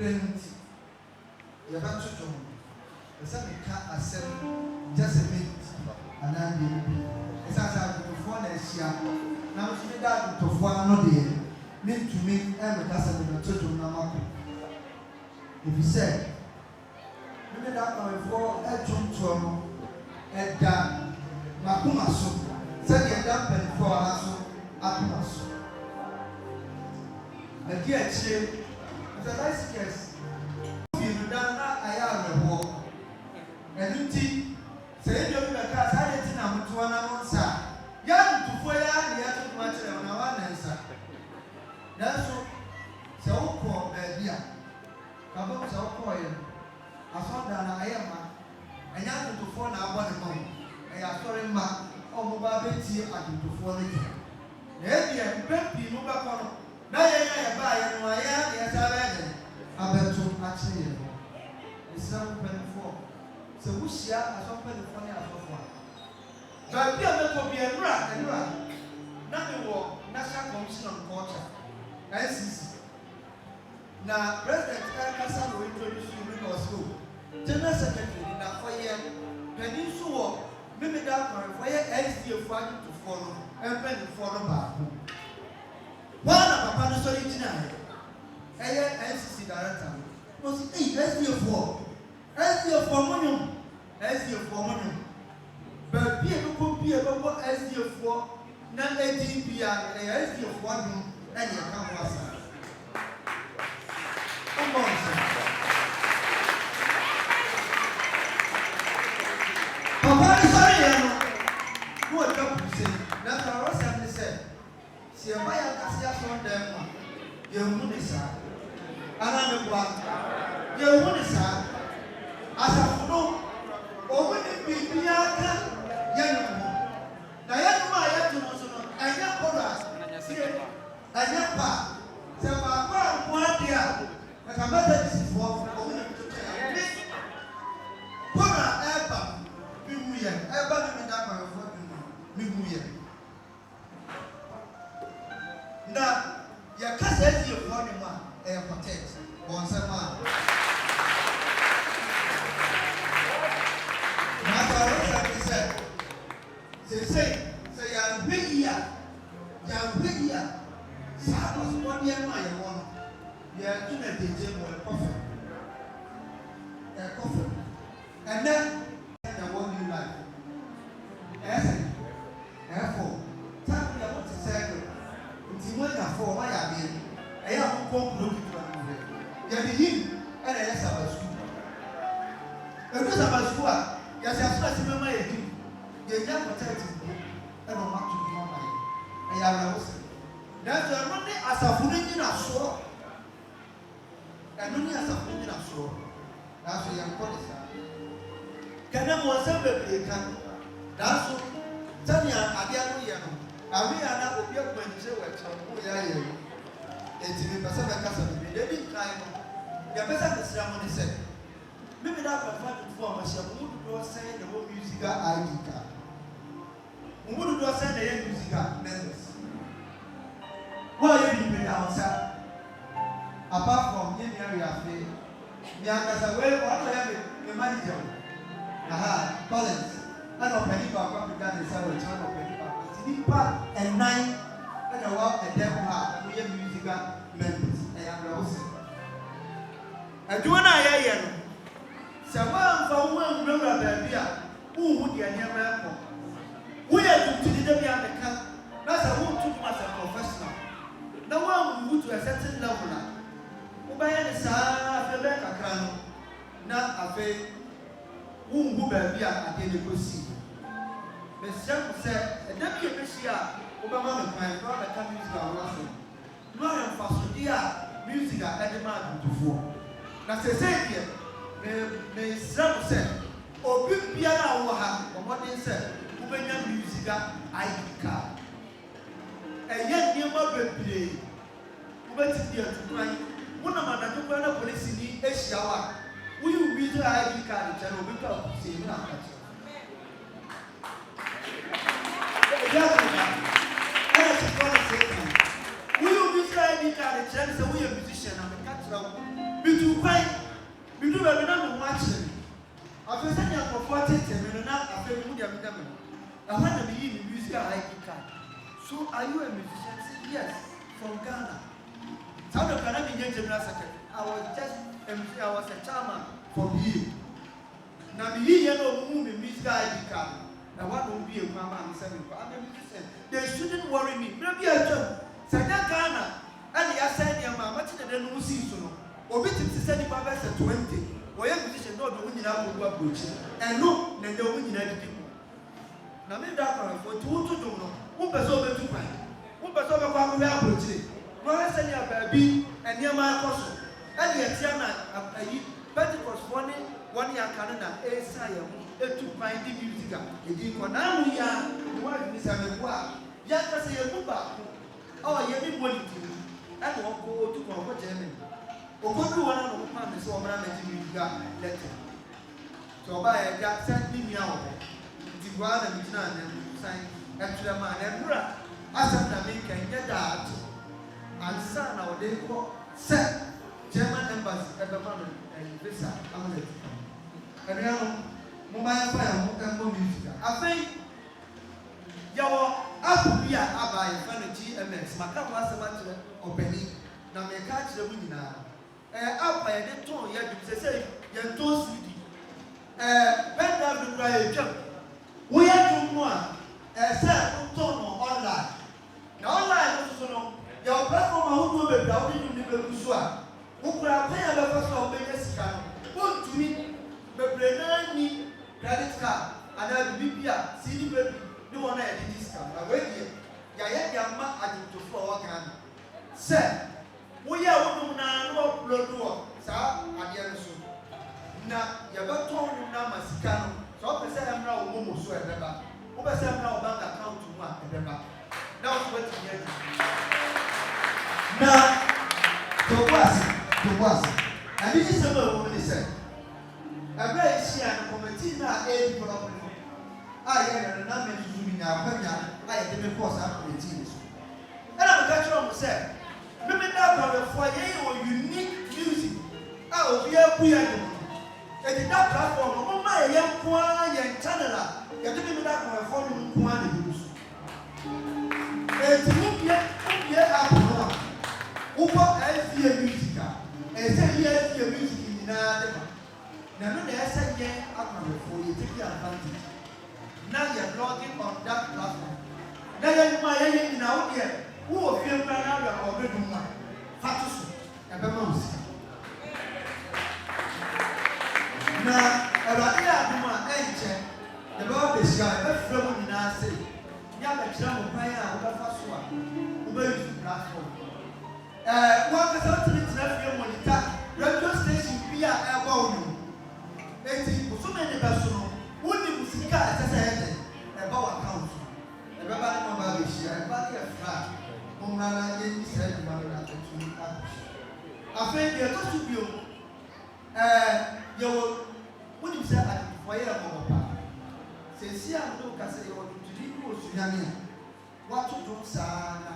Plenty. You have to do. The same can't accept just a minute. And then it's as I do for next year. Now, it's me that to one no day. Need to make every person in the church of Namako. If you say, maybe that now before a jump and that Makumaso said you dump and for us at Maso. And yet, she is a nice guest. You done that I am the war. And you say, you're the class, I didn't know to one answer. Young to fire, you have to match on one answer. That's so called idea. About so called. I saw that I am a young to phone our one home. I am sorry, ma, or mobile tea at to phone it. The idea, Peppy, move up on. Now I buy and my yes, I read it. I bet to actually. It's 7.4. So we share as open the funny as of one. But we are going to be a rat and rat. Nothing more. National Commission on Culture. ACC. Now, President Kassan will introduce you in our school. General Secretary, now for year, Peninsula, maybe that for year SDA fighting to follow and pen to follow back. One of our partners originally, ACC director, was SDA for money, SDA for money. But people could be about SDA for not 18 PR, SDA for one and you come was. Come on, sir. Papa is sorry, what do you say? That's what I was saying. See, I have on them. You're Munisa. And I'm the one. You're Munisa. As a fool, or when it be Bianca, young woman. Diana, I have to know, and young Boras, and young Pa. So, my one dear, like a mother is for women to tell me. Pora, Ebba, Bimuya, Ebba, Bimuya. Now, your cousin is your funny man, and Quartets, once a man. Say, I'm big here. You're big here. That was 1 year, my one. You're doing a DJ or a coffin. A coffin. And then, the one you like. Therefore, tell me about the circle. It's when you're for my idea. I have to come look at you. You're the him, and I have a school. And this is about school. Yes, I'm supposed to remember you. You're young protected. I don't want to be on my. I have a house. That's a money as a food in a store. And only as a food in a store. That's a young policy. Can I was a baby? That's what Tanya, I get no yano. I will not be able to say what you are. It's in the Pacific Castle. They didn't climb. Your best ceremony said. Maybe that was what to form a shop. Who would say the whole musical ID card? Who would send the musical members? What are you doing outside? Apart from in the area of the Bianca's away, what I have your manager. Aha, Collins. I don't penny back up to that is our child of penny back. And 9 and a walk and then we have musical members. I am Rose. And do I hear you? Someone from one brother, baby, who would you never come? We are to the America. That's a woman took as a professional. No one would to a certain level. By the side of the back of not a faith. Who baby at the Lucy. The chef said, and then you see Obama, my brother coming to our lesson. No, I'm Fasodia, music at the man to four. That's a say, the son said, or big piano or what they said, who made music ID card. And yet, you must play. Who went to the other one of my police in the shower. Will you read the ID card and tell me about saying that? Will you read the ID card and tell us that we are musicians and the to quite. We do a number watching. After sending up for 40 and after we have done. I want to be in music ID card. So are you a musician? I said, yes, from Ghana. Some of Canadian General Secretary. I was a chairman from here. Now, you know, moving music ID card. I want to be a mama and seven. They shouldn't worry me. Maybe I joke. Say Ghana. And the said, your mamma, then no season. Or bit to send my best at 20. Or your musician, not the winning out of what butcher. And no, then the winning at the people. Now, maybe that for 2 to do. Who was over to find? Who was over one way out of it? No, I send your baby and near my apostle. And the Tiana, a Pentecost 1 year Canada, a sire, to find the music. It did for now, we are one Miss Amewa. Yaka say a book. Oh, you need money. And won't go to Congo Germany. Or go to one of the farmers or managing you got letter. So by a got sent me out. The one and sign after a man and bra. As a man can get that. And son, our day call set German embassy at the moment and visa. And now, mobile fire and more music. I think your up here by GMX, my car was about to open. Now, may catch the winner. Up by the tone, yet you say, you're too sweetie. Better than I jump. We have to one. Sir, tone online. Now, online also, your platform who will be down in the Belusua. Who could have paid a first of Vegas car. What to me, but me credit card, and I will be here, CD baby. No one had this car. I wait here. Yaya Yama added to 4 can. Sir, we are one now, blood door, sir, at the end soon. Now, you have told you now, my scam. So I say I'm now a woman, so I never. Over say I'm now bank account to one, and never. Now, what to hear. Now, to was. And this is a woman said. A very share and committee now, a problem. I had a number of women now, I didn't force up with it. And I'm a catcher on myself. Remember that for a unique music. Oh, we are. And in that platform, my young Kwan and Channel, you didn't that for a phone Kwan use. And to look yet up, over LCA music, and say yes, your music in another. Now, the SDA for you take advantage. Now you're logging on that platform. Now you're my in out here. Who will feel now or bedroom one? Fatus and Bamos. Now, about the Abuma and the Bob is shy, but from in our city. Yama Cham, Paya, or Fasua, who will use the platform. What was out to the telephone when you tap radio station via air volume? 80 so many persons. Wouldn't you see guys as I had a bow account? Everybody know this year, everybody a flat. Mona gave said, I think you're supposed to be your what you said for your mama. Says, yeah, look, I say, you to do what to do, Sana,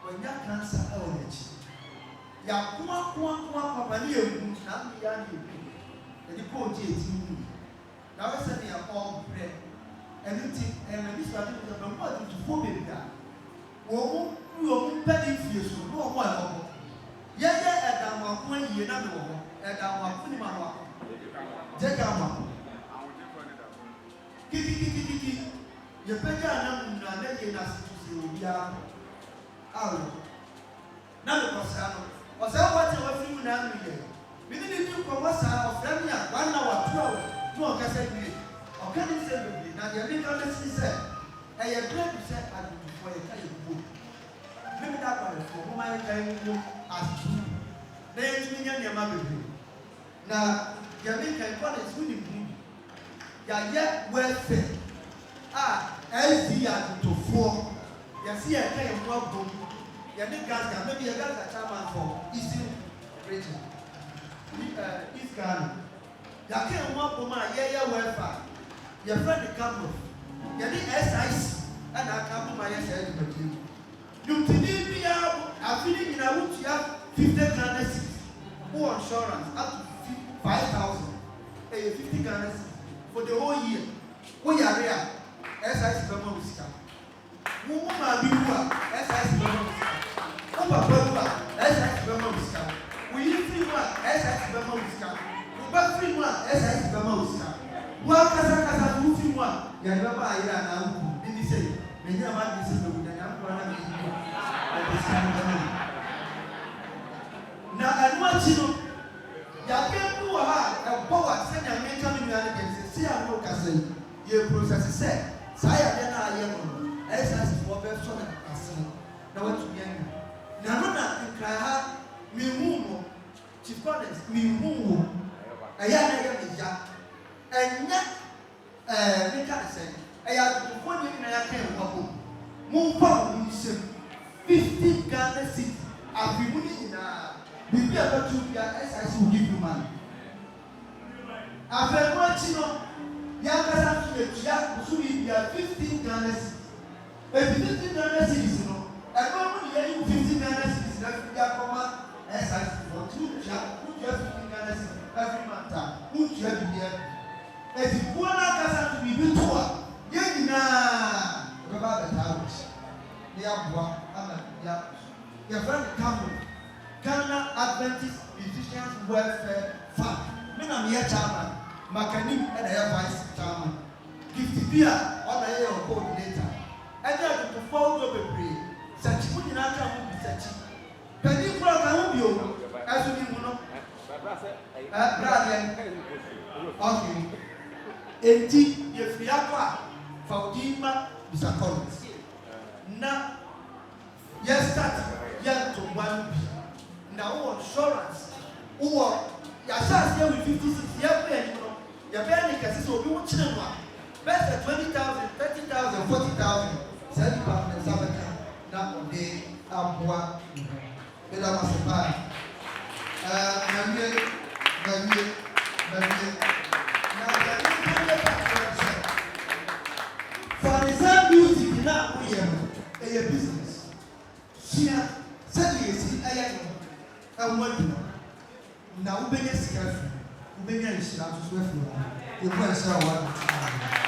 when you cancer knowledge. Ya kwa pania na mbiyani and you call JT. Now I said, all bread. And this one is a more than 4 million. Oh, you are petty fears, no one. Yeah, and I'm one year, another one, and I'm putting my rock. Jacama. Kiki, you better not let us to see you. Out. Now the Cossano. Was that what you were feeling now? We didn't do Commassa or Flamia 1 hour, 2 hours. No, I said, or can you say, now the other said, I am glad to say, I do for a kind of book. Maybe that one for whom I can ask you. They ain't me and your mother. Now, Yamin can call it winning movie. Yet welfare. SDA to 4. You see, I can't walk home. You need GASGA, maybe a GASGA chairman for Eastern region. East Ghana. You can't walk home, welfare. Your friend the camera. You need SIC, and I come to my SIC. You need me out. I'm feeling in a wood, you have 50 Ghana. who insurance up to 5,000, 50 Ghana for the whole year. Who are there? SIC Bama Wisca. Who are people? SIC Bama Wisca. Who are people? SIC Bama Wisca. We free one, SIC Bama Wisca. We back free one, SIC Bama Wisca. One Casa who free one. Yababa Ira now, did he say? Many of us is the Buddha. Now, I want you know, you have power, send your mental in see how you can say, your process said, Saya, then I am as for person and son. Now, what to be young. Now, and cry, me womb, Chief Quartets, me womb, a young and yet, they can't say, I have to put you in a can walk. Move on, 50 Ghana city. I'll be winning in a be able to be as will give you money. After watching Yaka to be 15 Ghana city. If 15 Ghana cities, you know, and when you 15 Ghana cities, that we are command as I for 2 15 Ghana cities every month. Who you have here? If you want to be before, Yana, about the towers. They are one, your friend Cameron, Ghana Adventist Musicians Welfare Fund. Men are here, chairman, Macanim and air vice chairman. 50 beer on the air coordinator. And then to follow the breed. Such good in our town will be such. Penny Brown, as we know. Okay. Indeed, if we are Faudima, Mr. Collins. Now, yes, start young to 1 B. Now, insurance. Or, Yasha here with 56 years, your parent can so you children. Best at 20,000, 30,000, 40,000, 7,000, 7,000. Now, they are one. They are a supply. For example, music now we have a business. Here, suddenly you see I want to now we be a scarf. We be a scarf to swear for you. You can say what.